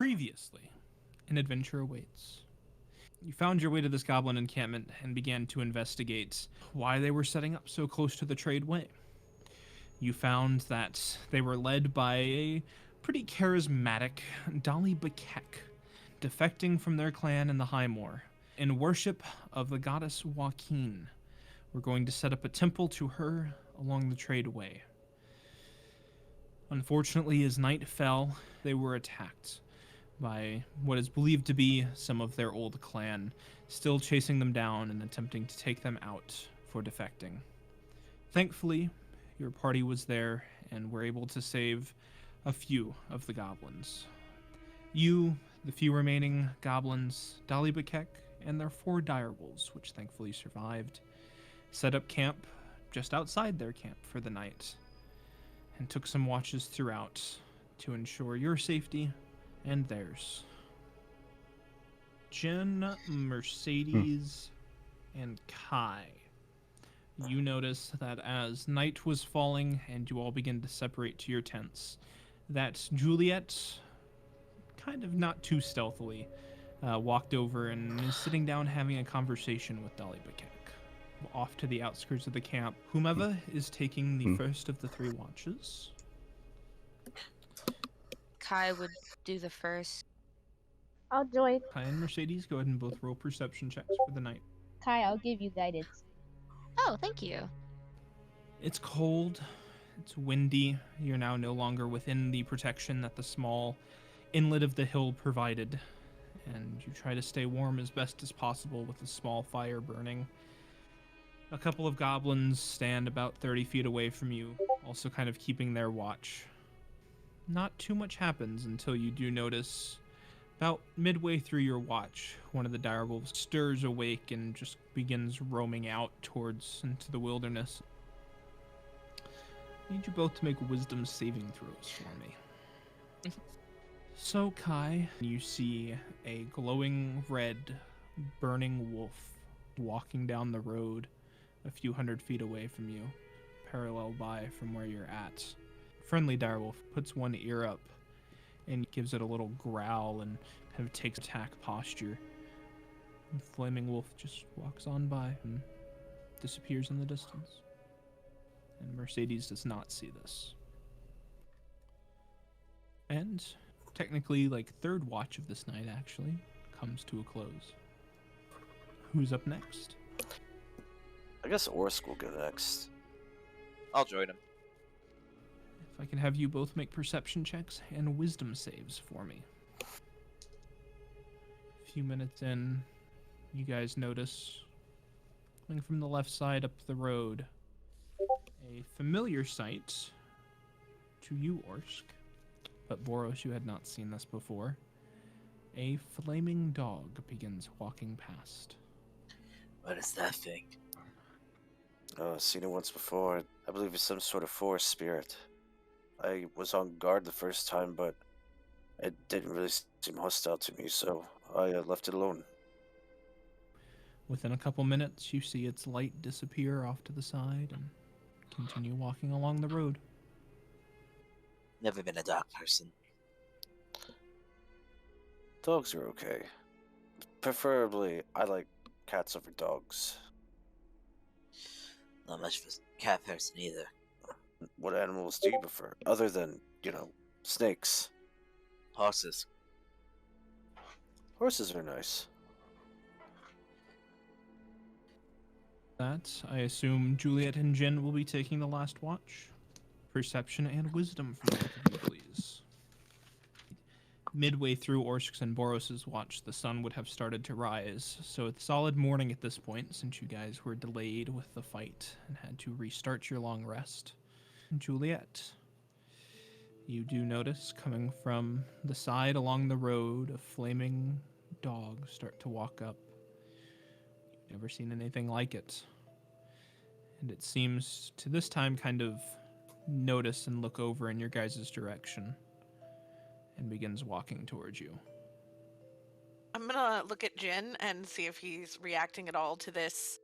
Previously, an adventure awaits. You found your way to this goblin encampment and began to investigate why they were setting up so close to the trade way. You found that they were led by a pretty charismatic Dolly Bakek, defecting from their clan in the Highmoor. In worship of the goddess Joaquin, we're going to set up a temple to her along the trade way. Unfortunately, as night fell, they were attacked by what is believed to be some of their old clan, still chasing them down and attempting to take them out for defecting. Thankfully, your party was there and were able to save a few of the goblins. You, the few remaining goblins, Dalibakek, and their 4 direwolves, which thankfully survived, set up camp just outside their camp for the night and took some watches throughout to ensure your safety and theirs. Jen, Mercedes, and Kai. You notice that as night was falling and you all begin to separate to your tents, that Juliet, kind of not too stealthily, walked over and is sitting down having a conversation with Dolly Bakek. Off to the outskirts of the camp, whomever is taking the first of the 3 watches. Kai would do the first. I'll join. Kai and Mercedes, go ahead and both roll perception checks for the night. Kai, I'll give you guidance. Oh, thank you. It's cold, it's windy. You're now no longer within the protection that the small inlet of the hill provided, and you try to stay warm as best as possible with a small fire burning. A couple of goblins stand about 30 feet away from you, also kind of keeping their watch. Not too much happens until you do notice, about midway through your watch, one of the direwolves stirs awake and just begins roaming out towards into the wilderness. I need you both to make wisdom saving throws for me. So, Kai, you see a glowing red, burning wolf walking down the road a few hundred feet away from you, parallel by from where you're at. Friendly direwolf puts one ear up and gives it a little growl and kind of takes attack posture. And Flaming Wolf just walks on by and disappears in the distance. And Mercedes does not see this. And technically, third watch of this night actually comes to a close. Who's up next? I guess Orsk will go next. I'll join him. If I can have you both make perception checks and wisdom saves for me. A few minutes in, you guys notice, coming from the left side up the road, a familiar sight to you, Orsk. But Boros, you had not seen this before. A flaming dog begins walking past. What is that thing? Oh, I've seen it once before. I believe it's some sort of forest spirit. I was on guard the first time, but it didn't really seem hostile to me, so I left it alone. Within a couple minutes, you see its light disappear off to the side and continue walking along the road. Never been a dog person. Dogs are okay. Preferably, I like cats over dogs. Not much of a cat person either. What animals do you prefer, other than, snakes? Horses. Horses are nice. That, I assume Juliet and Jen will be taking the last watch. Perception and wisdom from both of you, please. Midway through Orsk's and Boros' watch, the sun would have started to rise, so it's solid morning at this point, since you guys were delayed with the fight and had to restart your long rest. Juliet, you do notice, coming from the side along the road, a flaming dog start to walk up. You've never seen anything like it. And it seems to this time kind of notice and look over in your guys' direction and begins walking towards you. I'm gonna look at Jin and see if he's reacting at all to this.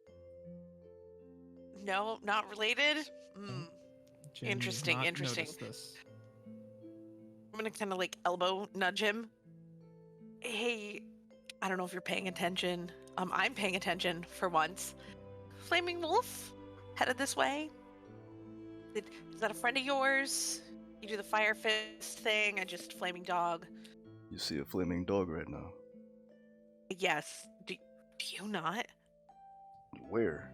No, not related? Jen Interesting, does not interesting. notice this. I'm gonna kind of elbow nudge him Hey, I don't know if you're paying attention. I'm paying attention for once. Flaming Wolf headed this way. Is that a friend of yours? You do the fire fist thing and just flaming dog. You see a flaming dog right now. Yes. Do you not? Where?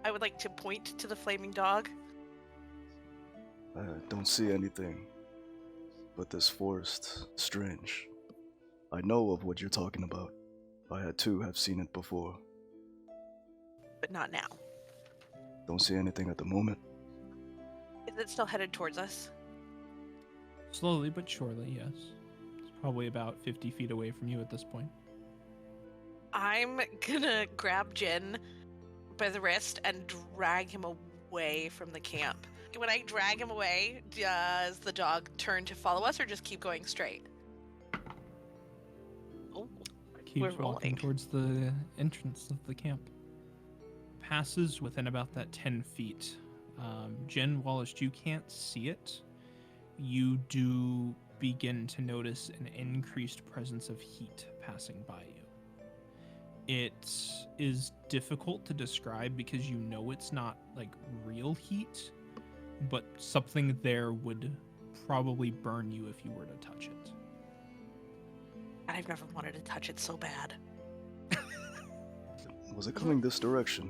I would like to point to the flaming dog. I don't see anything. But this forest, strange. I know of what you're talking about. I too have seen it before. But not now. Don't see anything at the moment. Is it still headed towards us? Slowly but surely, yes. It's probably about 50 feet away from you at this point. I'm gonna grab Jin by the wrist and drag him away from the camp. When I drag him away, does the dog turn to follow us or just keep going straight? Oh, Keeps we're walking rolling. towards the entrance of the camp. Passes within about that 10 feet. Jen, whilst you can't see it, you do begin to notice an increased presence of heat passing by you. It is difficult to describe because you know it's not like real heat, but something there would probably burn you if you were to touch it. I've never wanted to touch it so bad. Was it coming this direction?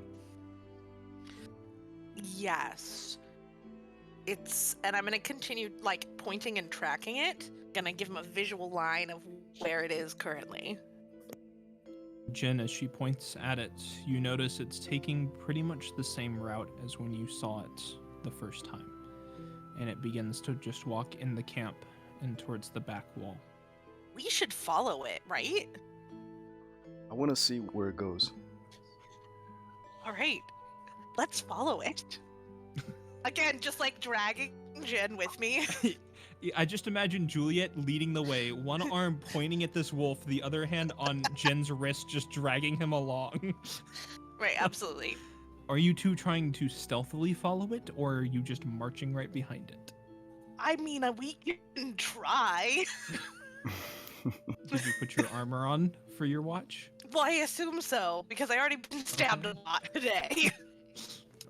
Yes. And I'm gonna continue like pointing and tracking it. Gonna give him a visual line of where it is currently. Jen, as she points at it, you notice it's taking pretty much the same route as when you saw it the first time. And it begins to just walk in the camp and towards the back wall. We should follow it, right? I want to see where it goes. All right, let's follow it. Again, just like dragging Jen with me. I just imagine Juliet leading the way, one arm pointing at this wolf, the other hand on Jen's wrist, just dragging him along. Right, absolutely. Are you two trying to stealthily follow it, or are you just marching right behind it? I mean, we can try. Did you put your armor on for your watch? Well, I assume so, because I already been stabbed a lot today.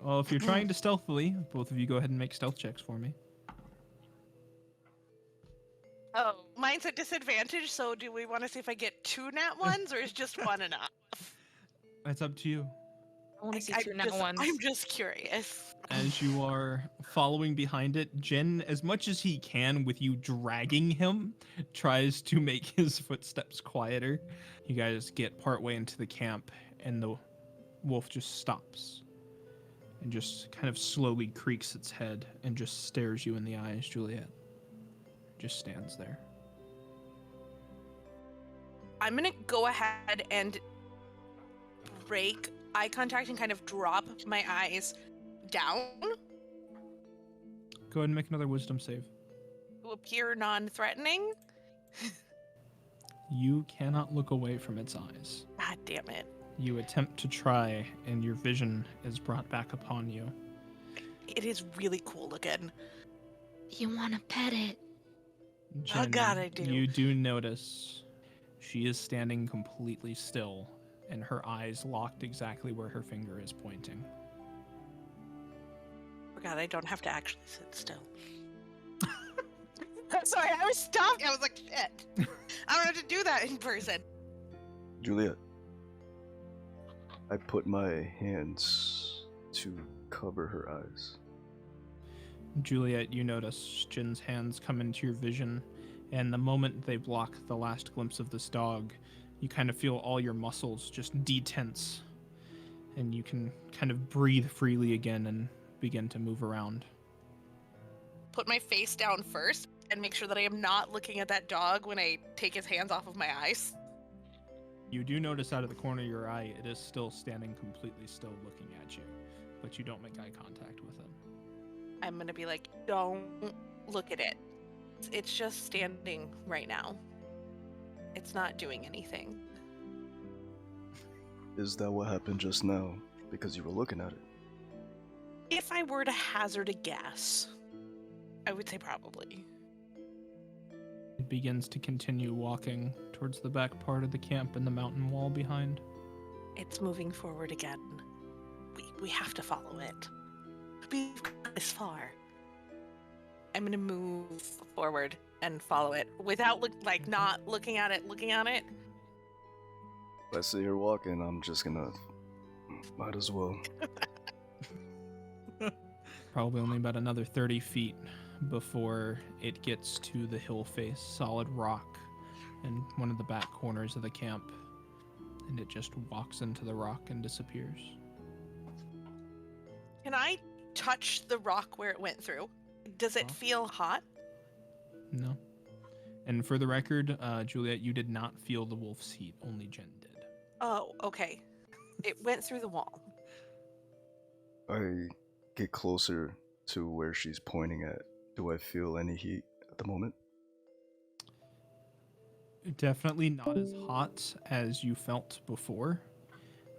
Well, if you're trying to stealthily, both of you go ahead and make stealth checks for me. Oh, mine's at disadvantage, so do we want to see if I get 2 nat ones, or is just 1 enough? It's up to you. I want to see 2 nat ones. I'm just curious. As you are following behind it, Jen, as much as he can with you dragging him, tries to make his footsteps quieter. You guys get partway into the camp, and the wolf just stops and just kind of slowly creaks its head and just stares you in the eyes, Juliet. Just stands there. I'm gonna go ahead and break eye contact and kind of drop my eyes down Go ahead and make another wisdom save. to appear non-threatening. You cannot look away from its eyes. God damn it. You attempt to try, and your vision is brought back upon you. It is really cool looking. You want to pet it? Oh, God, I do. You do notice she is standing completely still, and her eyes locked exactly where her finger is pointing. Oh God, I don't have to actually sit still. I'm sorry, I was stuck. I was like, shit. I don't have to do that in person. Juliet. I put my hands to cover her eyes. Juliet, you notice Jin's hands come into your vision, and the moment they block the last glimpse of this dog, you kind of feel all your muscles just detense, and you can kind of breathe freely again and begin to move around. Put my face down first and make sure that I am not looking at that dog when I take his hands off of my eyes. You do notice out of the corner of your eye, it is still standing completely still looking at you, but you don't make eye contact with him. I'm gonna be like, don't look at it. It's just standing right now. It's not doing anything. Is that what happened just now? Because you were looking at it. If I were to hazard a guess, I would say probably. It begins to continue walking towards the back part of the camp and the mountain wall behind. It's moving forward again. We have to follow it. We've got this far. I'm gonna move forward and follow it without not looking at it. If I see her walking, I'm just gonna. Might as well. Probably only about another 30 feet before it gets to the hill face, solid rock, in one of the back corners of the camp. And it just walks into the rock and disappears. Can I touch the rock where it went through? Does it feel hot? No. And for the record, Juliet, you did not feel the wolf's heat, only Jen did. Oh, okay. It went through the wall. I get closer to where she's pointing at. Do I feel any heat at the moment? Definitely not as hot as you felt before,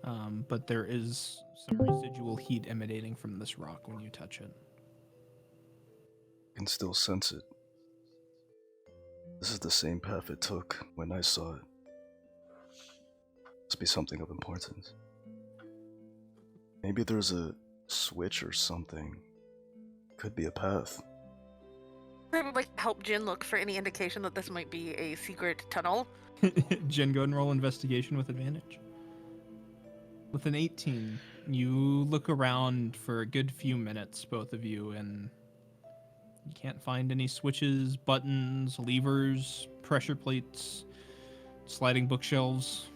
but there is some residual heat emanating from this rock when you touch it. I can still sense it. This is the same path it took when I saw it. Must be something of importance. Maybe there's a switch or something. Could be a path. I would like to help Jin look for any indication that this might be a secret tunnel. Jen, go and roll investigation with advantage. With an 18, you look around for a good few minutes, both of you, and you can't find any switches, buttons, levers, pressure plates, sliding bookshelves.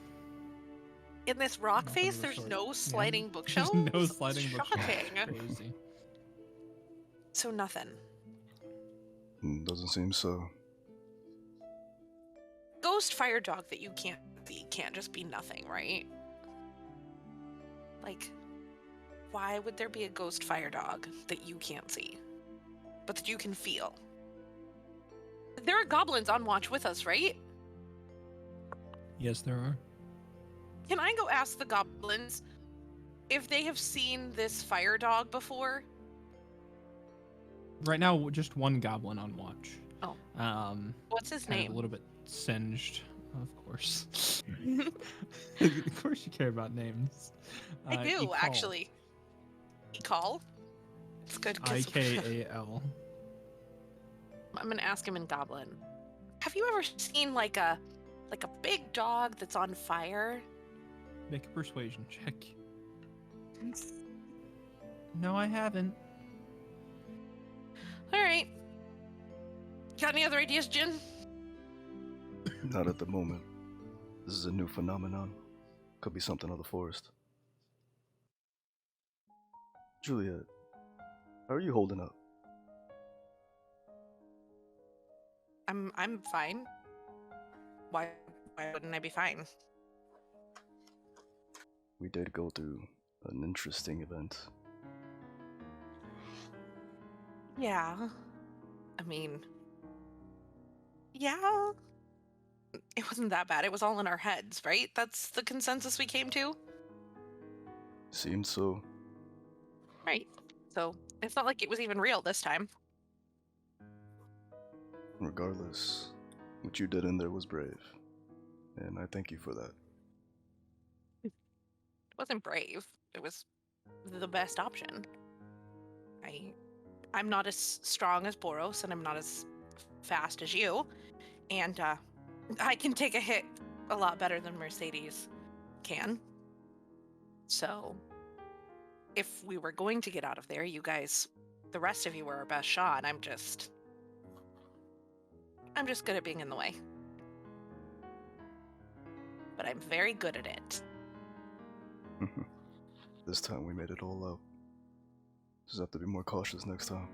In this rock Nothing face, of the there's sort. no sliding Yeah. bookshelves? There's no sliding Shocking. bookshelves. Crazy. So nothing. Doesn't seem so. Ghost fire dog that you can't see can't just be nothing, right? Like, why would there be a ghost fire dog that you can't see, but that you can feel? There are goblins on watch with us, right? Yes, there are. Can I go ask the goblins if they have seen this fire dog before? Right now, just one goblin on watch. Oh. What's his Kind of name? a little bit singed, of course. Of course you care about names. I do, Ikal. actually. Ikal? It's good. 'Cause Ikal. I'm gonna ask him in Goblin. Have you ever seen like a big dog that's on fire? Make a persuasion check. No, I haven't. All right. Got any other ideas, Jin? Not at the moment. This is a new phenomenon. Could be something of the forest. Juliet, how are you holding up? I'm fine. Why wouldn't I be fine? We did go through an interesting event. Yeah. I mean, yeah. It wasn't that bad. It was all in our heads, right? That's the consensus we came to? Seemed so. Right. So, it's not like it was even real this time. Regardless, what you did in there was brave. And I thank you for that. It wasn't brave. It was the best option. I'm not as strong as Boros, and I'm not as fast as you. And I can take a hit a lot better than Mercedes can. So, if we were going to get out of there, you guys, the rest of you were our best shot. I'm just good at being in the way. But I'm very good at it. This time we made it all out. Just have to be more cautious next time.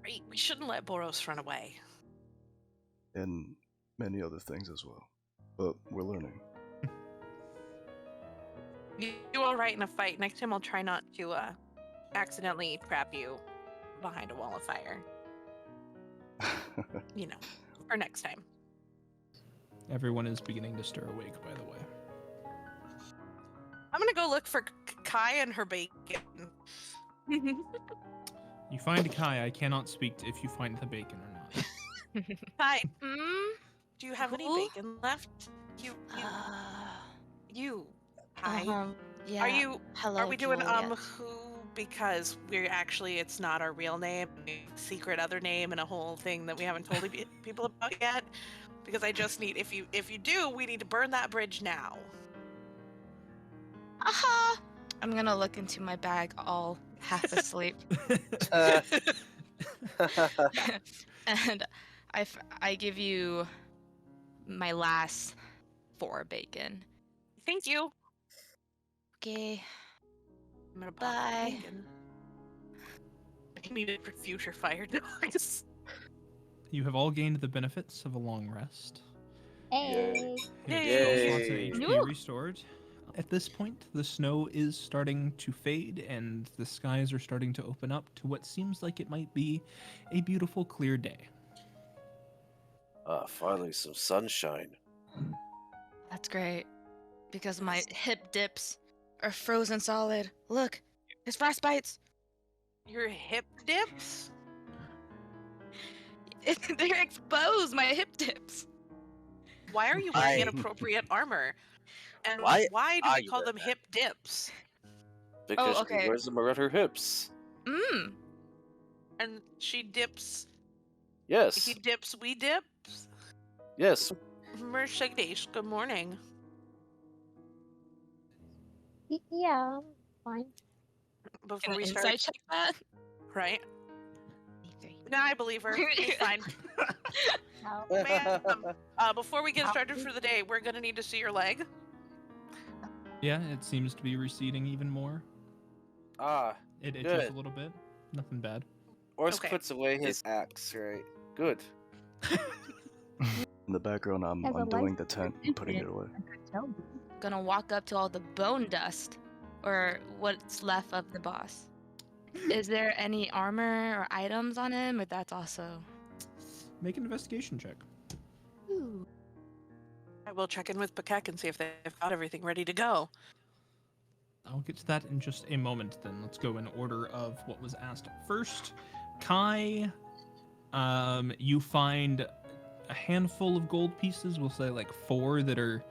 Right, we shouldn't let Boros run away. And many other things as well. But we're learning. You do all right in a fight. Next time I'll try not to accidentally trap you behind a wall of fire. You know, for next time. Everyone is beginning to stir awake, by the way. I'm gonna go look for Kai and her bacon. You find Kai. I cannot speak to if you find the bacon or not. Hi. Mm? Do you have any Who? bacon left? You. Hi. Yeah. Are you? Hello, Are we doing Juliet. who? Because we're actually, it's not our real name, secret other name, and a whole thing that we haven't told people about yet. Because I just need, if you do, we need to burn that bridge now. Aha! I'm gonna look into my bag, all half asleep, and I give you my last 4 bacon. Thank you. Okay. I'm gonna pop Bye. bacon. I need it for future fire dogs. You have all gained the benefits of a long rest. Hey. Your Yay. spell slots and HP Woo. restored. At this point, the snow is starting to fade and the skies are starting to open up to what seems like it might be a beautiful, clear day. Finally some sunshine. That's great. Because my hip dips are frozen solid. Look, there's frostbites. Your hip dips? They're exposed, my hip dips. Why are you wearing inappropriate armor? And Why why do are we you call wearing them hip dips? Because okay. she wears them around her hips. Mmm. And she dips, Yes. he dips, we dips? Yes. Mercedes, good morning. Yeah, I'm fine. Before Can we inside start, check that? right? No, I believe her. She's fine. How? Ma'am, before we get started for the day, we're gonna need to see your leg. Yeah, it seems to be receding even more. It itches Good. a little bit. Nothing bad. Ors Okay. puts away his axe, right? Good. In the background, I'm As a undoing the licensed tent and putting it away. Gonna walk up to all the bone dust, or what's left of the boss. Is there any armor or items on him, or that's also... Make an investigation check. Ooh. I will check in with Pakek and see if they've got everything ready to go. I'll get to that in just a moment then. Let's go in order of what was asked first. Kai, you find a handful of gold pieces, we'll say like 4 that are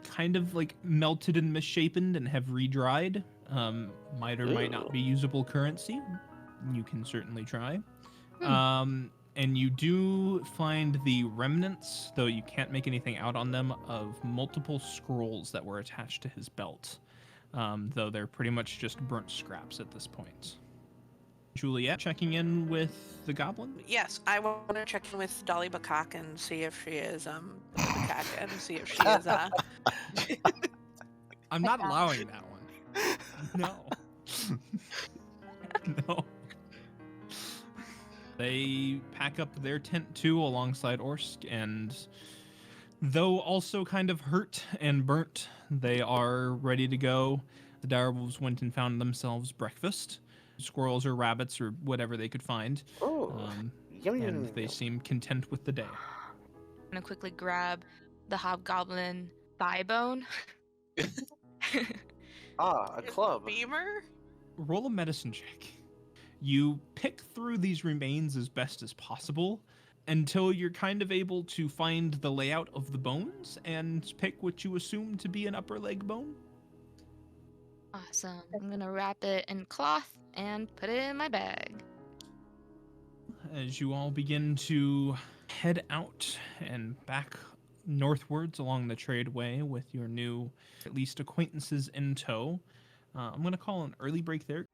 kind of like melted and misshapen and have re-dried. Might or might not be usable currency. You can certainly try. And you do find the remnants, though you can't make anything out on them, of multiple scrolls that were attached to his belt. Though they're pretty much just burnt scraps at this point. Juliet, checking in with the goblin? Yes, I want to check in with Dolly Bakak and see if she is Bakak and see if she is I'm not allowing that one. No. No. They pack up their tent too alongside Orsk, and though also kind of hurt and burnt, they are ready to go. The direwolves went and found themselves breakfast, squirrels or rabbits or whatever they could find, and they seem content with the day. I'm gonna quickly grab the hobgoblin thigh bone. A club. Beamer? Roll a medicine check. You pick through these remains as best as possible until you're kind of able to find the layout of the bones and pick what you assume to be an upper leg bone. Awesome. I'm gonna wrap it in cloth and put it in my bag. As you all begin to head out and back northwards along the tradeway with your new, at least acquaintances in tow, I'm going to call an early break there.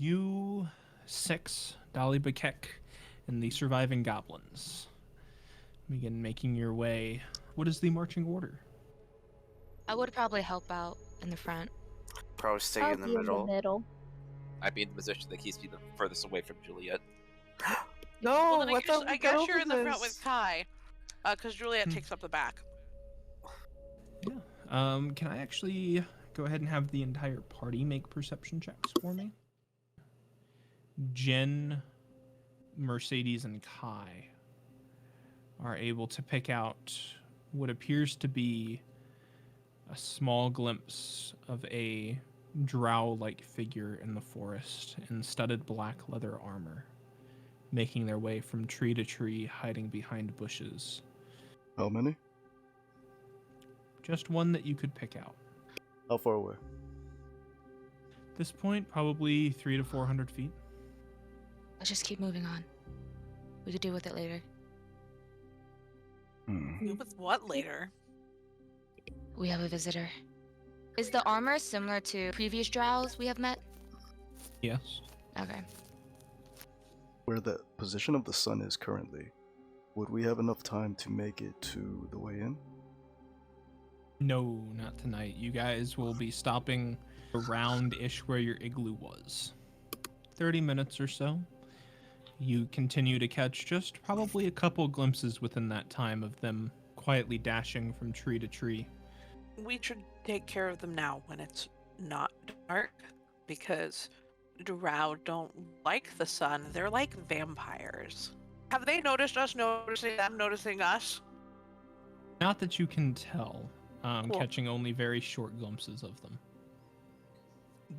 You 6, Dolly Bakek, and the surviving goblins begin making your way. What is the marching order? I would probably help out in the front. Probably stay I'll in the be in the middle. middle. I'd be in the position that keeps me the furthest away from Juliet. No, Well, then I guess you're in the front with Kai, because Juliet takes up the back. Yeah. Can I actually go ahead and have the entire party make perception checks for me? Jen, Mercedes, and Kai are able to pick out what appears to be a small glimpse of a drow-like figure in the forest in studded black leather armor, making their way from tree to tree, hiding behind bushes. How many? Just one that you could pick out. How far away? At this point, probably 300 to 400 feet. Let's just keep moving on. We could deal with it later. Deal with what later? We have a visitor. Is the armor similar to previous drows we have met? Yes. Okay. Where the position of the sun is currently, would we have enough time to make it to the way in? No, not tonight. You guys will be stopping around-ish where your igloo was. 30 minutes or so. You continue to catch just probably a couple glimpses within that time of them quietly dashing from tree to tree. We should take care of them now when it's not dark, because drow don't like the sun. They're like vampires. Have they noticed us noticing them noticing us? Not that you can tell, Cool. catching only very short glimpses of them.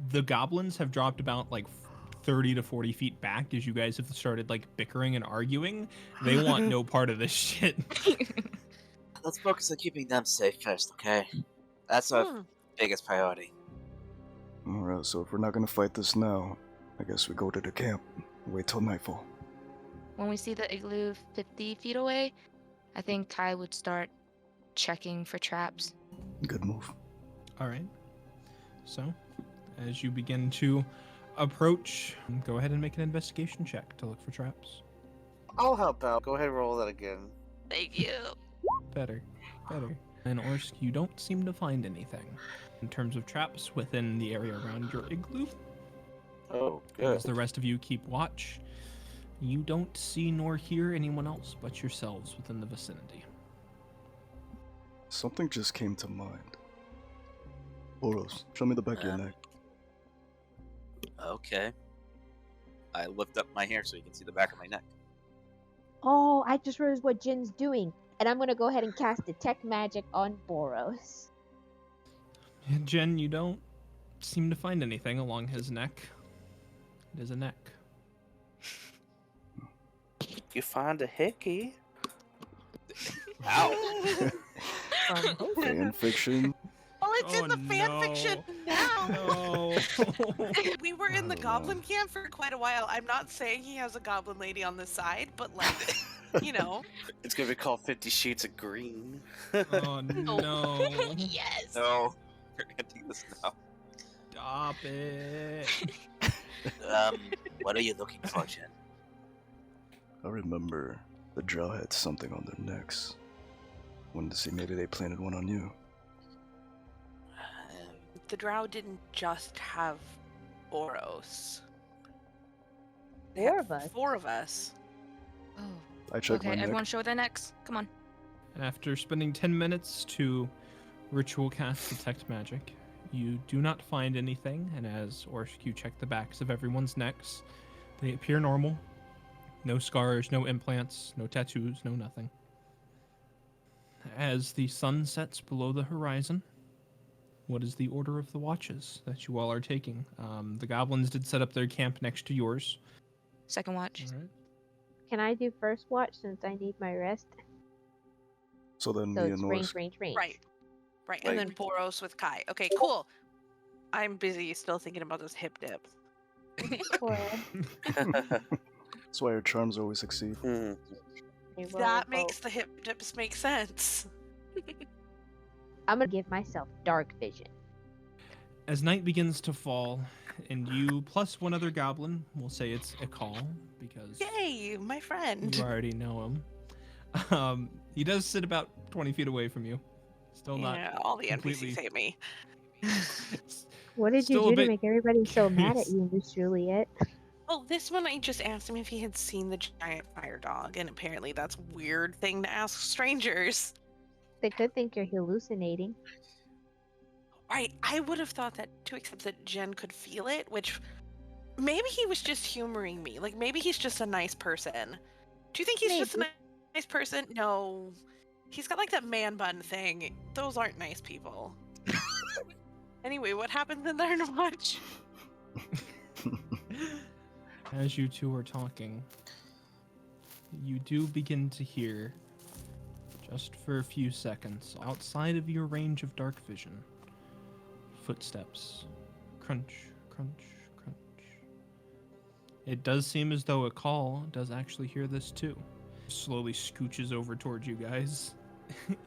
The goblins have dropped about like 30 to 40 feet back as you guys have started like bickering and arguing. They want no part of this shit. Let's focus on keeping them safe first, okay? That's our biggest priority. Alright, so if we're not gonna fight this now, I guess we go to the camp and wait till nightfall. When we see the igloo 50 feet away, I think Kai would start checking for traps. Good move. All right. So, as you begin to approach, go ahead and make an investigation check to look for traps. I'll help out. Go ahead and roll that again. Thank you. Better. And Orsk, you don't seem to find anything in terms of traps within the area around your igloo. Oh, As good. the rest of you keep watch, you don't see nor hear anyone else but yourselves within the vicinity. Something just came to mind. Boros, show me the back of your neck. Okay. I lift up my hair so you can see the back of my neck. Oh, I just realized what Jin's doing. And I'm gonna go ahead and cast Detect Magic on Boros. And Jen, you don't seem to find anything along his neck. It is a neck. You find a hickey? Ow! Fan fiction. Well, it's in the fan fiction now. No. We were in the I don't goblin know. camp for quite a while. I'm not saying he has a goblin lady on the side, but like, you know. It's gonna be called 50 Shades of Green. Oh no. Yes. No. We're gonna do this now. Stop it. What are you looking for, Jen? I remember the drow had something on their necks. Wanted to see maybe they planted one on you. The drow didn't just have Boros. They Four had of us. 4 of us. Oh. I checked Okay, my neck. everyone show their necks. Come on. And after spending 10 minutes to ritual cast Detect Magic, you do not find anything, and as Orsk, you check the backs of everyone's necks, they appear normal. No scars, no implants, no tattoos, no nothing. As the sun sets below the horizon, what is the order of the watches that you all are taking? The goblins did set up their camp next to yours. Second watch. All right. Can I do first watch since I need my rest? So then So me it's and range, Norse. range. Right. And then Boros with Kai. Okay, cool. I'm busy still thinking about this hip dip. Or That's why your charms always succeed. Hmm. they roll That both. makes the hip dips make sense. I'm gonna give myself dark vision. As night begins to fall And you plus one other goblin. We'll say it's a call because Yay, my friend. you already know him. He does sit about 20 feet away from you. Still not Yeah, all the completely. NPCs hate me. What did Still you a do to bit make everybody so mad at curious. you, Miss Juliet? Oh, this one I just asked him if he had seen the giant fire dog, and apparently that's a weird thing to ask strangers. They could think you're hallucinating. Right, I would have thought that too, except that Jen could feel it, which maybe he was just humoring me. Like, maybe he's just a nice person. Do you think he's just a Maybe. nice person? No. He's got like that man bun thing. Those aren't nice people. Anyway, what happened in there to watch? As you two are talking, you do begin to hear, just for a few seconds, outside of your range of dark vision, footsteps. Crunch, crunch, crunch. It does seem as though a call does actually hear this too. Slowly scooches over towards you guys.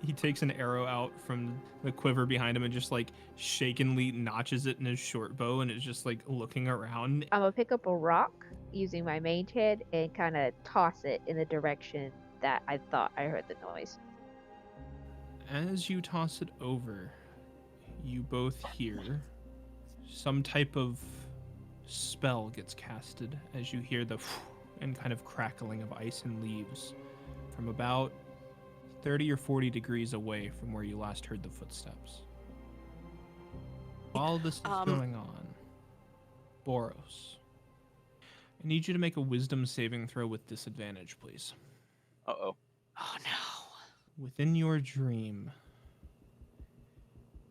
He takes an arrow out from the quiver behind him and just like shakenly notches it in his short bow and is just like looking around. I'm gonna pick up a rock using my mage head and kind of toss it in the direction that I thought I heard the noise. As you toss it over, you both hear some type of spell gets casted as you hear the and kind of crackling of ice and leaves from about 30 or 40 degrees away from where you last heard the footsteps. While this is going on, Boros, I need you to make a wisdom saving throw with disadvantage, please. Uh-oh. Oh no. Within your dream,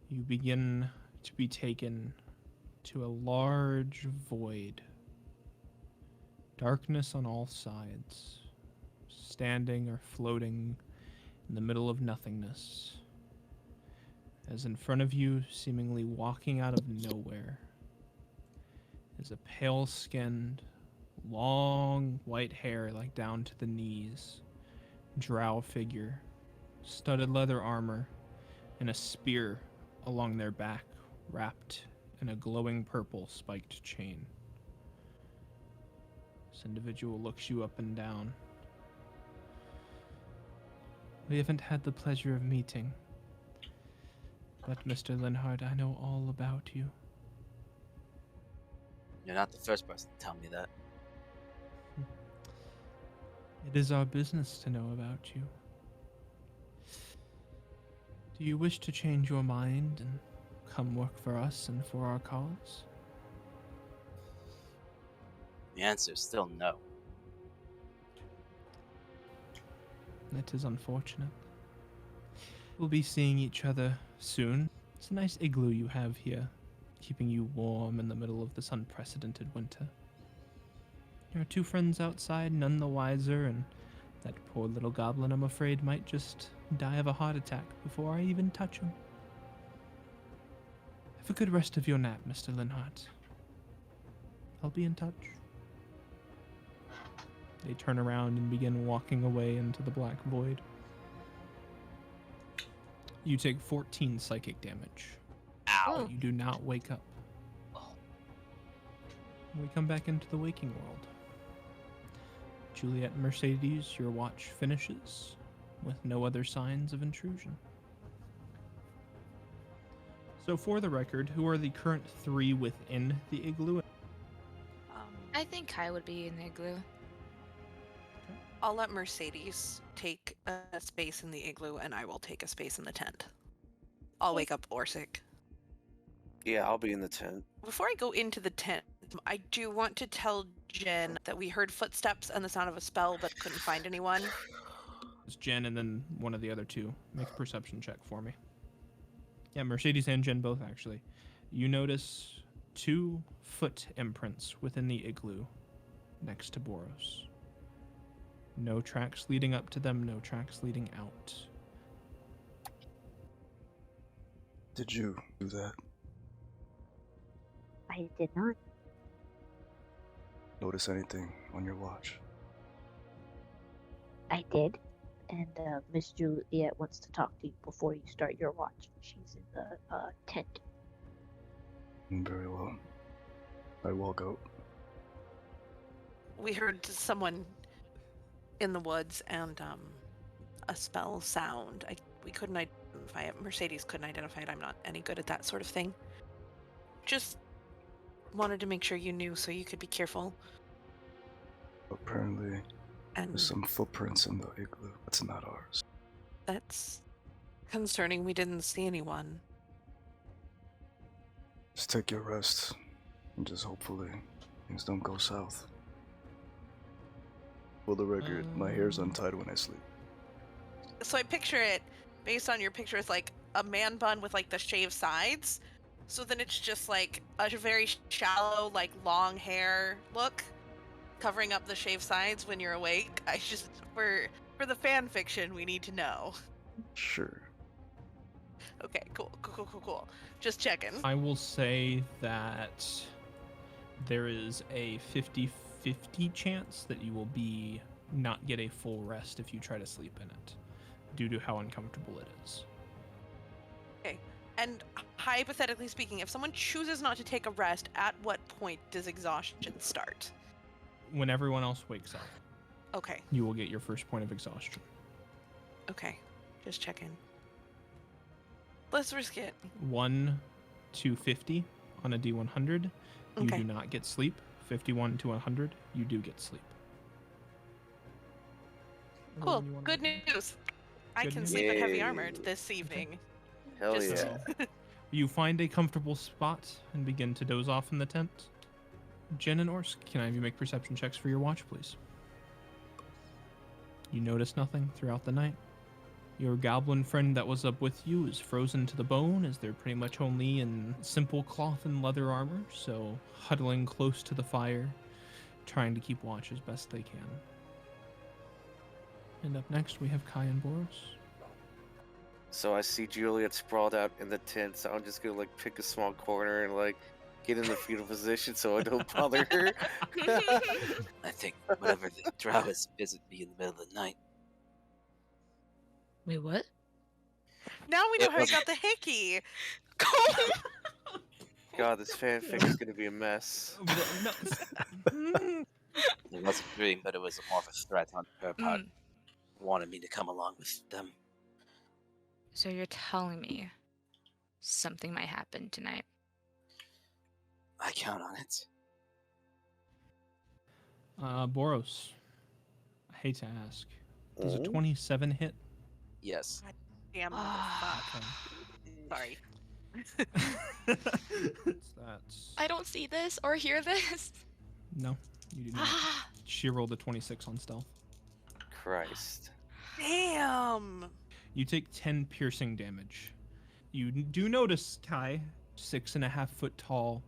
you begin to be taken to a large void. Darkness on all sides, standing or floating in the middle of nothingness. As in front of you, seemingly walking out of nowhere, is a pale-skinned, long white hair like down to the knees, drow figure, studded leather armor, and a spear along their back, wrapped in a glowing purple spiked chain. This individual looks you up and down. We haven't had the pleasure of meeting, but Mr. Linhart, I know all about you. You're not the first person to tell me that. It is our business to know about you. Do you wish to change your mind and come work for us and for our cause? The answer is still no. It is unfortunate. We'll be seeing each other soon. It's a nice igloo you have here, keeping you warm in the middle of this unprecedented winter. Your two friends outside, none the wiser, and that poor little goblin, I'm afraid, might just die of a heart attack before I even touch him. Have a good rest of your nap, Mr. Linhart. I'll be in touch. They turn around and begin walking away into the black void. You take 14 psychic damage. Ow. But you do not wake up. We come back into the waking world. Juliet and Mercedes, your watch finishes with no other signs of intrusion. So for the record, who are the current 3 within the igloo? I think Kai would be in the igloo. I'll let Mercedes take a space in the igloo, and I will take a space in the tent. I'll wake up Orsic. Yeah, I'll be in the tent. Before I go into the tent, I do want to tell Jen that we heard footsteps and the sound of a spell, but couldn't find anyone. It's Jen and then one of the other 2. Make a perception check for me. Yeah, Mercedes and Jen both, actually. You notice 2 foot imprints within the igloo next to Boros. No tracks leading up to them, no tracks leading out. Did you do that? I did not. Notice anything on your watch? I did. And Miss Juliet wants to talk to you before you start your watch. She's in the tent. Very well. I walk out. We heard someone in the woods and a spell sound. We couldn't identify it. Mercedes couldn't identify it. I'm not any good at that sort of thing. Just wanted to make sure you knew so you could be careful. Apparently, And there's some footprints in the igloo. That's not ours. that's concerning. We didn't see anyone. Just take your rest, and just hopefully things don't go south. For the record, my hair's untied when I sleep. So I picture it, based on your picture, it's like a man bun with like the shaved sides. So then it's just like a very shallow, like long hair look, covering up the shaved sides when you're awake. I just, for the fan fiction, we need to know. Sure. Okay, cool. Just checking. I will say that there is a 50-50 chance that you will not get a full rest if you try to sleep in it, due to how uncomfortable it is. Okay. And hypothetically speaking, if someone chooses not to take a rest, at what point does exhaustion start? When everyone else wakes up, Okay. you will get your first point of exhaustion. Okay. Just checking. Let's risk it. 1 to 50 on a D100, you Okay. do not get sleep. 51 to 100, you do get sleep. Cool. Anyone wanna Good do? news. I Good can news. sleep in heavy Yay. armored this evening. Hell Just- yeah. You find a comfortable spot and begin to doze off in the tent. Jen and Orsk, can I have you make perception checks for your watch, please? You notice nothing throughout the night. Your goblin friend that was up with you is frozen to the bone, as they're pretty much only in simple cloth and leather armor, so huddling close to the fire, trying to keep watch as best they can. And up next, we have Kai and Boros. So I see Juliet sprawled out in the tent, so I'm just gonna like pick a small corner and like get in the fetal position so I don't bother her. I think whatever the drow is visit me in the middle of the night. Wait, what? Now we know It how he wasn't- got the hickey. God, this fanfic is gonna be a mess. Mm. It wasn't a dream, but it was more of a threat on her part. Wanted me to come along with them. So you're telling me something might happen tonight? I count on it. Boros, I hate to ask, does a Mhm. 27 hit? Yes. Damn Ah. motherfucker. Sorry. That's... I don't see this or hear this. No, you do not. Ah. She rolled a 26 on stealth. Christ. Damn. You take 10 piercing damage. You do notice Kai, 6.5 foot tall,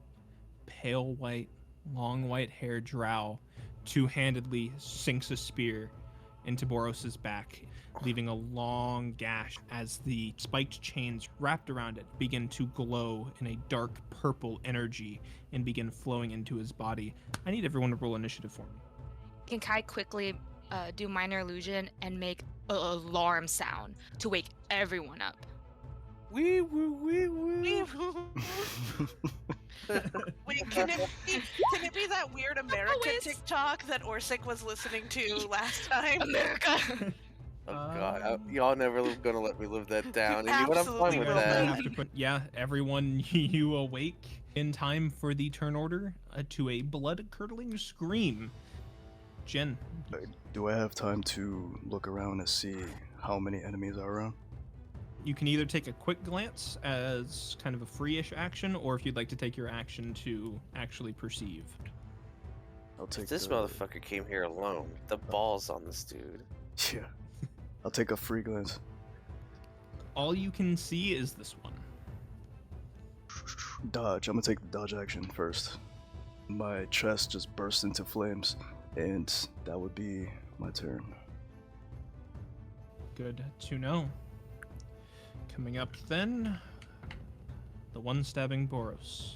pale white, long white hair drow, two-handedly sinks a spear into Boros's back, leaving a long gash as the spiked chains wrapped around it begin to glow in a dark purple energy and begin flowing into his body. I need everyone to roll initiative for me. Can Kai quickly do minor illusion and make an alarm sound to wake everyone up? Wee woo wee woo. Wait, can it be that weird America Always. TikTok that Orsic was listening to last time? America. Oh God, y'all never gonna let me live that down. And you know what? I'm Absolutely fine with will that. not. Yeah, everyone, you awake in time for the turn order to a blood-curdling scream. Jen, Do I have time to look around and see how many enemies are around? you can either take a quick glance as kind of a free-ish action, or if you'd like to take your action to actually perceive. I'll take If this the- motherfucker came here alone, the balls on this dude. Yeah. I'll take a free glance. All you can see is this one. Dodge. I'm gonna take the dodge action first. My chest just burst into flames, and that would be my turn. Good to know. Coming up then, the one stabbing Boros.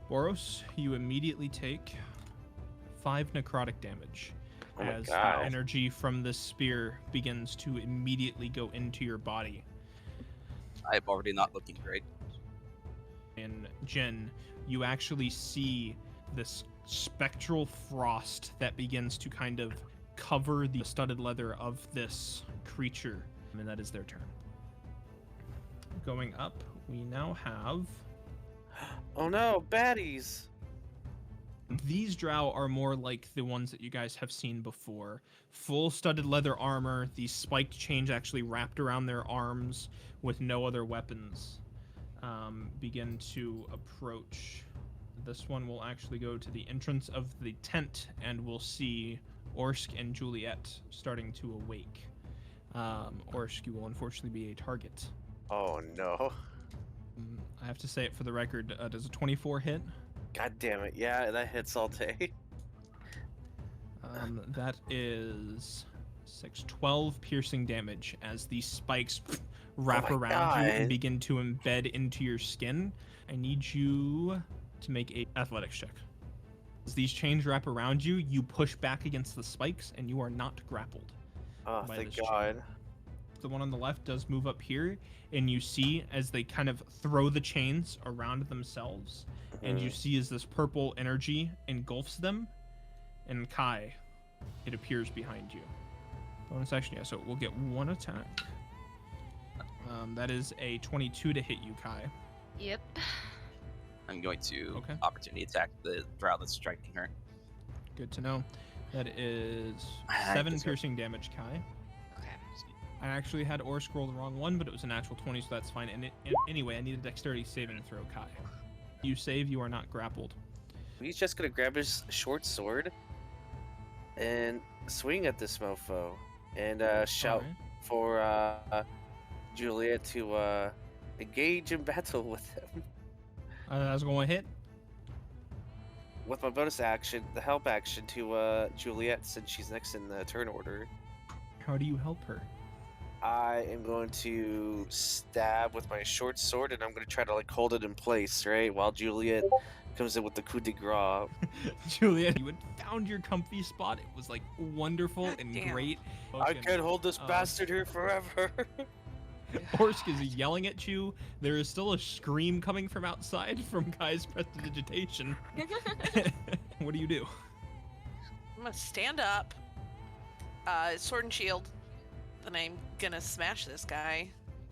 Boros, you immediately take 5 necrotic damage Oh my as God. the energy from this spear begins to immediately go into your body. I'm already not looking great. And Jin, you actually see this spectral frost that begins to kind of cover the studded leather of this creature, and that is their turn. Going up, we now have... Oh no, baddies! These drow are more like the ones that you guys have seen before. Full studded leather armor, these spiked chains actually wrapped around their arms with no other weapons. Begin to approach. This one will actually go to the entrance of the tent, and we'll see Orsk and Juliet starting to awake. Orsk, you will unfortunately be a target. Oh no. I have to say it for the record. Does a 24 hit? God damn it. Yeah, that hits all day. That is 12 piercing damage as these spikes wrap around you and begin to embed into your skin. I need you to make a athletics check. As these chains wrap around you, you push back against the spikes and you are not grappled. Oh, by thank this God. chain. The one on the left does move up here, and you see as they kind of throw the chains around themselves, and you see as this purple energy engulfs them, and Kai, it appears behind you. Bonus action, yeah, so we'll get one attack. That is a 22 to hit you, Kai. Yep. I'm going to Okay. opportunity attack the drow that's striking her. Good to know. That is I 7 deserve- piercing damage, Kai. Okay. I actually had Or scroll the wrong one, but it was a natural 20, so that's fine. And anyway, I need a dexterity saving throw, Kai. You save, you are not grappled. He's just gonna grab his short sword and swing at this mofo and shout Alright. for Juliet to engage in battle with him. That's going to hit. With my bonus action, the help action to Juliet, since she's next in the turn order, How do you help her? I am going to stab with my short sword, and I'm going to try to like hold it in place, right, while Juliet comes in with the coup de grace. Juliet, you had found your comfy spot. It was like wonderful and Damn. great. I can't hold this bastard here forever. Horsk is yelling at you. There is still a scream coming from outside from Kai's prestidigitation. What do you do? I'm gonna stand up, sword and shield, and I'm gonna smash this guy.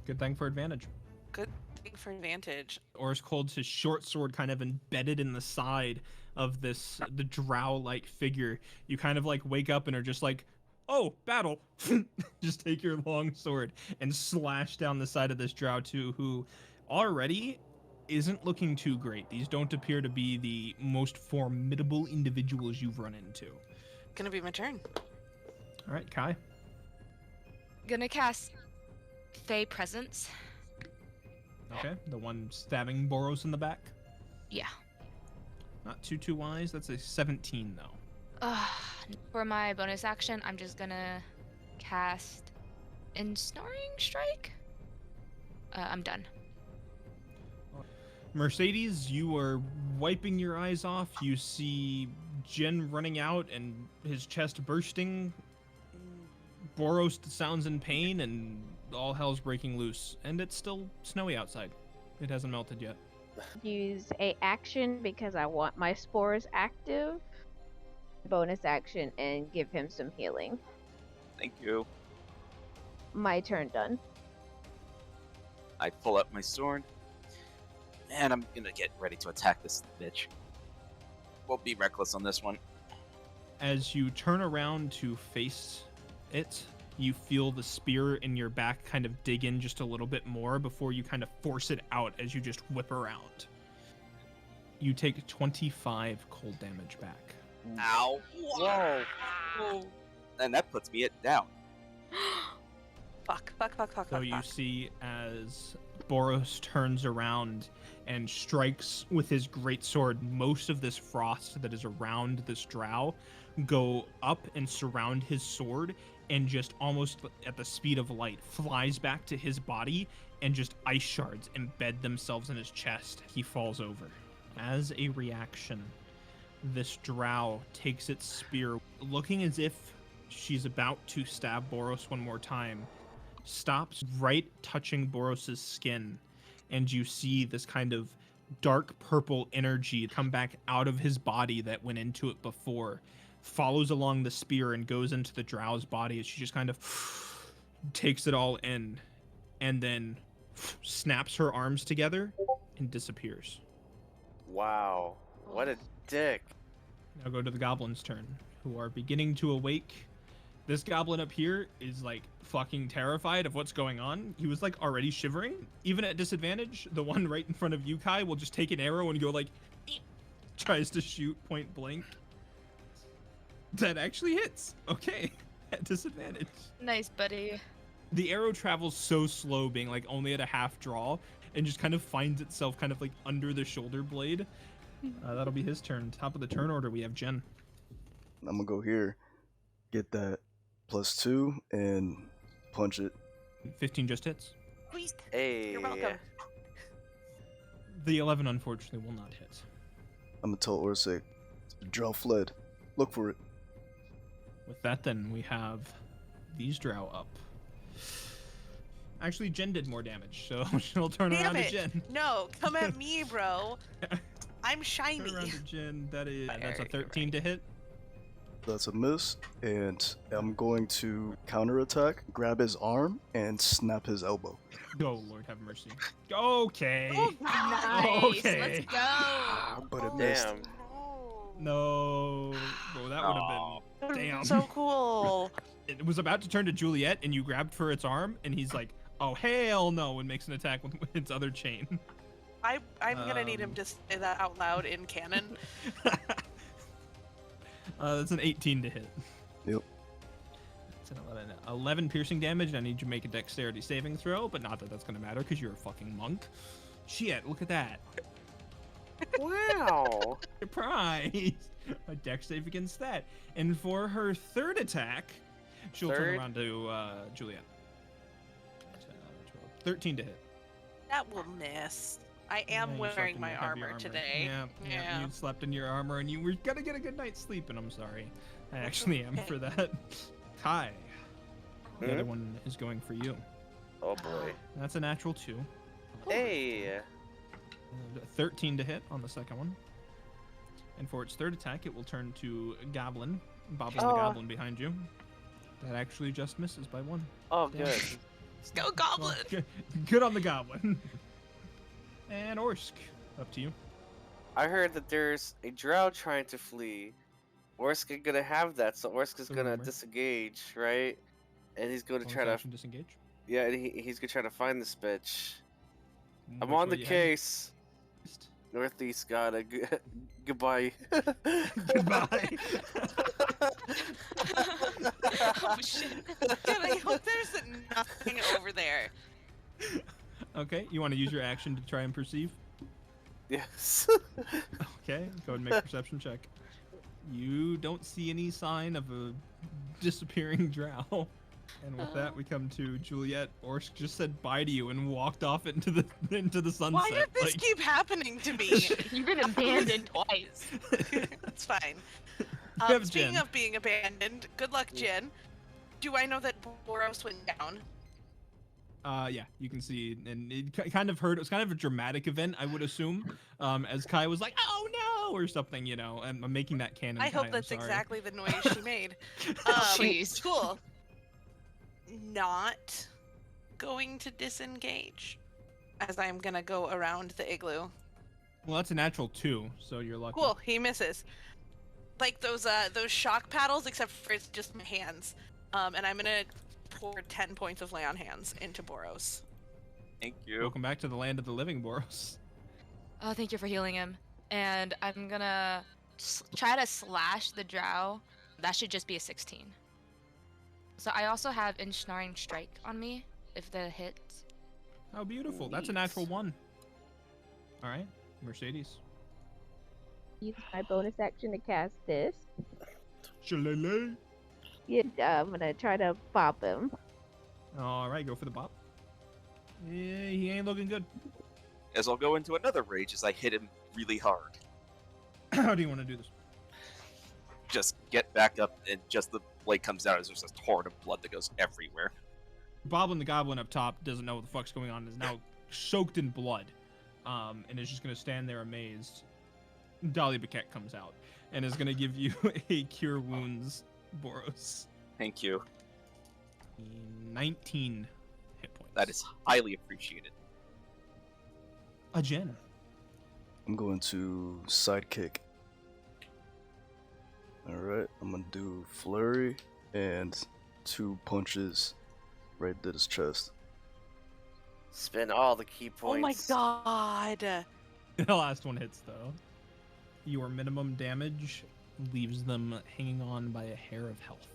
Good thing for advantage. Good thing for advantage. Orsk holds his short sword kind of embedded in the side of the drow-like figure. You kind of like wake up and are just like, oh, battle. Just take your long sword and slash down the side of this drow too, who already isn't looking too great. These don't appear to be the most formidable individuals you've run into. Gonna be my turn. All right, Kai. Gonna cast Fey Presence. Okay, the one stabbing Boros in the back. Yeah. Not too wise. That's a 17 though. For my bonus action, I'm just gonna cast Ensnaring Strike. I'm done. Mercedes, you are wiping your eyes off. You see Jen running out and his chest bursting. Boros sounds in pain, and all hell's breaking loose. And it's still snowy outside. It hasn't melted yet. Use a action because I want my spores active. Bonus action and give him some healing. Thank you. My turn done. I pull up my sword, and I'm gonna get ready to attack this bitch. We'll be reckless on this one. As you turn around to face it, you feel the spear in your back kind of dig in just a little bit more before you kind of force it out as you just whip around. You take 25 cold damage back. Ow! Whoa. And that puts me down. Fuck. So you see as Boros turns around and strikes with his greatsword, most of this frost that is around this drow go up and surround his sword, and just almost at the speed of light flies back to his body, and just ice shards embed themselves in his chest. He falls over. As a reaction, this drow takes its spear, looking as if she's about to stab Boros one more time, stops right touching Boros's skin, and you see this kind of dark purple energy come back out of his body that went into it before, follows along the spear and goes into the drow's body as she just kind of takes it all in and then snaps her arms together and disappears. Wow. What a dick. Now go to the goblins' turn, who are beginning to awake. This goblin up here is like fucking terrified of what's going on. He was like already shivering. Even at disadvantage, the one right in front of you, Kai, will just take an arrow and go like, tries to shoot point blank. That actually hits. Okay, at disadvantage. Nice, buddy. The arrow travels so slow, being like only at a half draw, and just kind of finds itself kind of like under the shoulder blade. That'll be his turn. Top of the turn order, we have Jen. I'm gonna go here, get that +2, and punch it. 15 just hits. Please. Hey. You're welcome. The 11 unfortunately will not hit. I'm gonna tell Orsay, the drow fled. Look for it. With that, then we have these drow up. Actually, Jen did more damage, so she'll turn around to Jen. No, come at me, bro. I'm shiny. Turn around to Jen. That's a 13 to hit. That's a miss, and I'm going to counterattack, grab his arm, and snap his elbow. Oh, Lord have mercy. Okay. Nice. Okay. Let's go. But it missed. Damn. No. Oh, that would have been... Damn. So cool. It was about to turn to Juliet, and you grabbed for its arm, and he's like, oh, hell no, and makes an attack with its other chain. I'm gonna need him to say that out loud in canon. That's an 18 to hit. Yep. It's an 11 piercing damage, and I need you to make a dexterity saving throw, but not that that's going to matter because you're a fucking monk. Shit, look at that. Wow. Surprise! A dex save against that. And for her third attack, she'll turn around to Juliet. 13 to hit. That will miss. I am Yeah, you wearing slept in my your heavy armor today. Yeah, you slept in your armor and you were gonna get a good night's sleep, and I'm sorry. I actually am for that. Kai. The other one is going for you. Oh boy. That's a natural 2. Hey. 13 to hit on the second one. And for its third attack, it will turn to Goblin. Bobbling the Goblin behind you. That actually just misses by 1. Oh, Damn. good. Let's go, Goblin! Well, good on the Goblin. And Orsk, up to you. I heard that there's a drow trying to flee. Orsk is gonna have that, so Orsk is gonna Remember. disengage, right? And he's going to try to, Action disengage. yeah, and he's gonna try to find the bitch. I'm Which on way the you case. heading? Northeast, got a goodbye. Goodbye. Oh shit. Dude, I hope there's nothing over there. Okay, you want to use your action to try and perceive? Yes. Okay, go ahead and make a perception check. You don't see any sign of a disappearing drow. And with that, we come to Juliet. Orsk just said bye to you and walked off into the sunset. Why did this like- keep happening to me? You've been abandoned twice. That's fine. You have Speaking Jen. of being abandoned, good luck, Jen. Do I know that Boros went down? Yeah, you can see, and it kind of hurt. It was kind of a dramatic event, I would assume, as Kai was like, "Oh no!" or something, you know. I'm making that canon. I Kai, hope I'm that's sorry. exactly the noise she made. Jeez. Cool. Not going to disengage, as I'm gonna go around the igloo. Well, that's a natural 2, so you're lucky. Cool, he misses. Like those shock paddles, except for it's just my hands. And I'm gonna pour 10 points of lay on hands into Boros. Thank you. Welcome back to the land of the living, Boros. Oh, thank you for healing him. And I'm gonna try to slash the drow. That should just be a 16. So I also have Ensnaring Strike on me, if the hits. How beautiful! That's a natural 1. All right, Mercedes. Use my bonus action to cast this. Shalele. Yeah, I'm gonna try to bop him. All right, go for the bop. Yeah, he ain't looking good. As I'll go into another rage as I hit him really hard. How do you want to do this? Just get back up and just the blade comes out as there's a torrent of blood that goes everywhere. Boblin the Goblin up top doesn't know what the fuck's going on. Is now soaked in blood. and is just going to stand there amazed. Dolly Biquette comes out and is going to give you a Cure Wounds, Boros. Thank you. 19 hit points. That is highly appreciated. A Jen. I'm going to sidekick. Alright, I'm gonna do flurry and 2 punches right to his chest. Spend all the key Oh my points. god. The last one hits, though. Your minimum damage leaves them hanging on by a hair of health.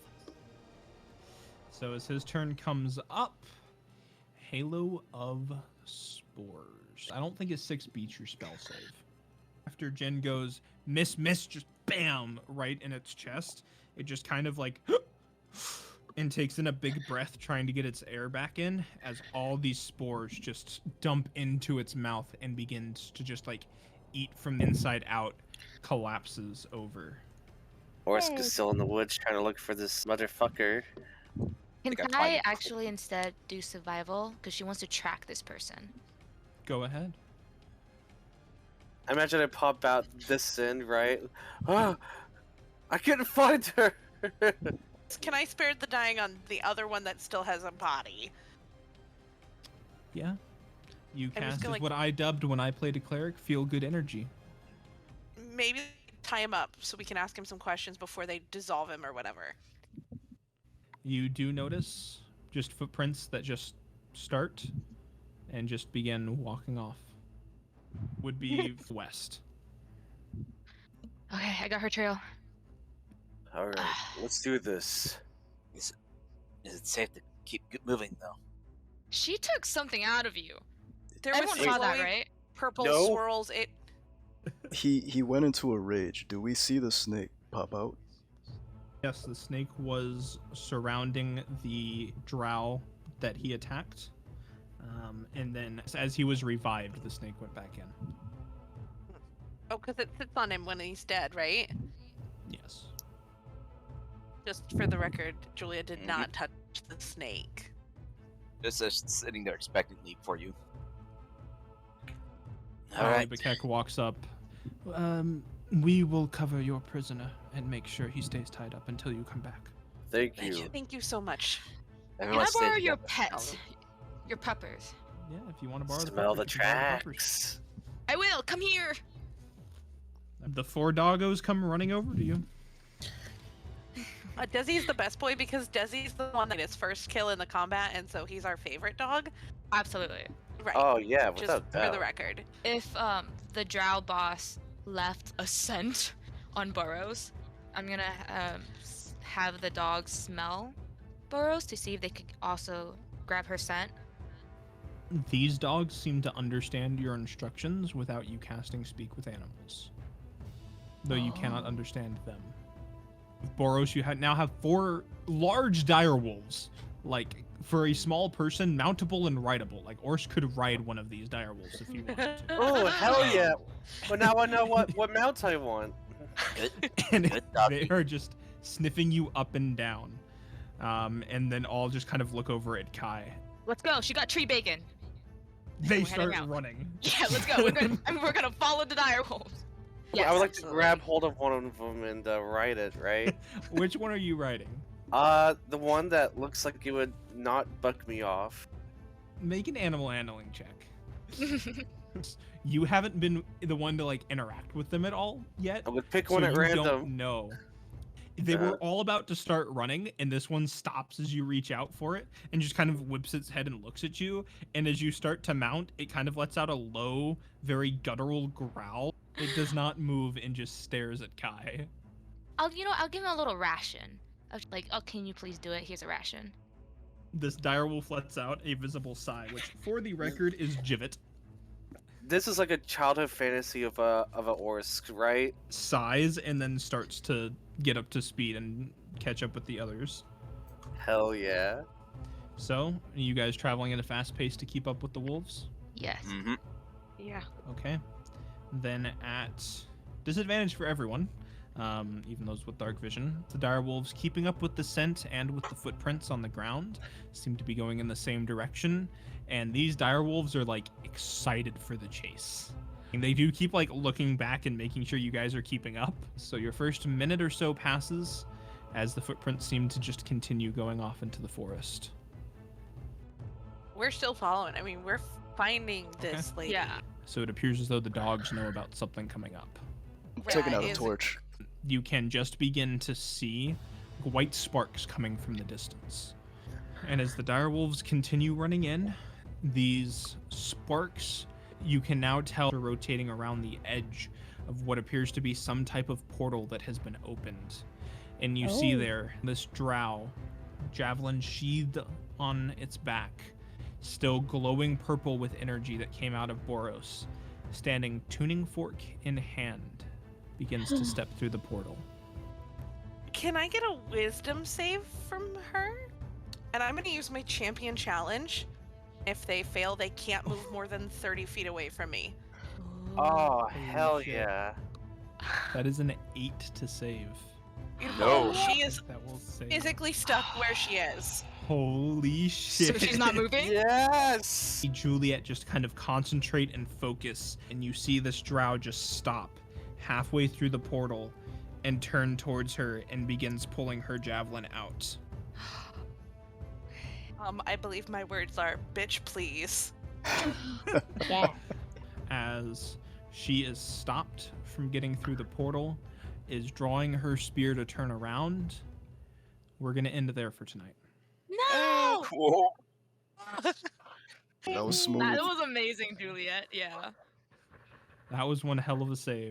So as his turn comes up, Halo of Spores. I don't think a 6 beats your spell save. After Jen goes, miss, just bam, right in its chest, it just kind of like and takes in a big breath trying to get its air back in as all these spores just dump into its mouth and begins to just like eat from inside out, collapses over. Orsk is still in the woods trying to look for this motherfucker. Can Think I Kai find- actually instead do survival? Because she wants to track this person. Go ahead. I imagine I pop out this end, right? Oh, I couldn't find her. Can I spare the dying on the other one that still has a body? Yeah. You I'm just cast gonna, what I dubbed when I played a cleric, Feel Good Energy. Maybe tie him up so we can ask him some questions before they dissolve him or whatever. You do notice just footprints that just start and just begin walking off. Would be west. Okay, I got her trail. All right, let's do this. Is it safe to keep moving though? She took something out of you. There Everyone was saw that, glowing right? Purple No. swirls. It. He went into a rage. Do we see the snake pop out? Yes, the snake was surrounding the drow that he attacked. And then as he was revived, the snake went back in. Oh, because it sits on him when he's dead, right? Yes. Just for the record, Julia did not touch the snake. Just sitting there expectantly for you. Alright. Bakek walks up. We will cover your prisoner and make sure he stays tied up until you come back. Thank Thank you. you. Thank you so much. Can I Everyone stay borrow your together. pet? Your puppers. Yeah, if you want to borrow Smell the puppers, you can borrow the puppers. tracks. I will. Come here. The 4 doggos come running over to you. Desi's the best boy because Desi's the one that his first kill in the combat, and so he's our favorite dog. Absolutely. Right. Oh yeah, Just without for doubt. the record. If the drow boss left a scent on Burrows, I'm gonna have the dogs smell Burrows to see if they could also grab her scent. These dogs seem to understand your instructions without you casting Speak with Animals. Though you cannot understand them. With Boros, you now have 4 large dire wolves. Like, for a small person, mountable and rideable. Like, Ors could ride one of these dire wolves if he wanted to. Oh hell yeah! But now I know what mount I want. Good. And Good they doggy. are just sniffing you up and down. And then all just kind of look over at Kai. Let's go. She got tree bacon. They We're heading start out. running. Yeah, let's go. We're gonna follow the dire wolves. Well, I would like absolutely. to grab hold of one of them and ride it, right? Which one are you riding? The one that looks like it would not buck me off. Make an animal handling check. You haven't been the one to like interact with them at all yet. I would pick So one at you random. don't know. They were all about to start running, and this one stops as you reach out for it, and just kind of whips its head and looks at you. And as you start to mount, it kind of lets out a low, very guttural growl. It does not move and just stares at Kai. I'll give him a little ration. Of like, oh, can you please do it? Here's a ration. This direwolf lets out a visible sigh, which, for the record, is Jivet. This is like a childhood fantasy of a Orsk, right? Sighs and then starts to get up to speed and catch up with the others. Hell yeah. So, are you guys traveling at a fast pace to keep up with the wolves? Yes. Mm-hmm. Yeah. Okay. Then at disadvantage for everyone, even those with dark vision. The direwolves, keeping up with the scent and with the footprints on the ground, seem to be going in the same direction. And these direwolves are like excited for the chase. And they do keep like looking back and making sure you guys are keeping up. So your first minute or so passes as the footprints seem to just continue going off into the forest. We're still following. I mean, we're finding this lady. Yeah. So it appears as though the dogs know about something coming up. I'm taking out a Is- torch. You can just begin to see white sparks coming from the distance. And as the direwolves continue running in, these sparks, you can now tell, are rotating around the edge of what appears to be some type of portal that has been opened. And you see there this drow, javelin sheathed on its back, still glowing purple with energy that came out of Boros, standing tuning fork in hand, begins to step through the portal. Can I get a wisdom save from her? And I'm going to use my champion challenge. If they fail, they can't move more than 30 feet away from me. Oh, Holy hell shit. yeah. That is an 8 to save. No. She is That will save. physically stuck where she is. Holy shit. So she's not moving? Yes! Juliet just kind of concentrate and focus, and you see this drow just stop halfway through the portal and turn towards her and begins pulling her javelin out. I believe my words are, bitch, please. Yeah. As she is stopped from getting through the portal, is drawing her spear to turn around. We're going to end there for tonight. No! Cool. That was smooth. That was amazing, Juliet. Yeah. That was one hell of a save.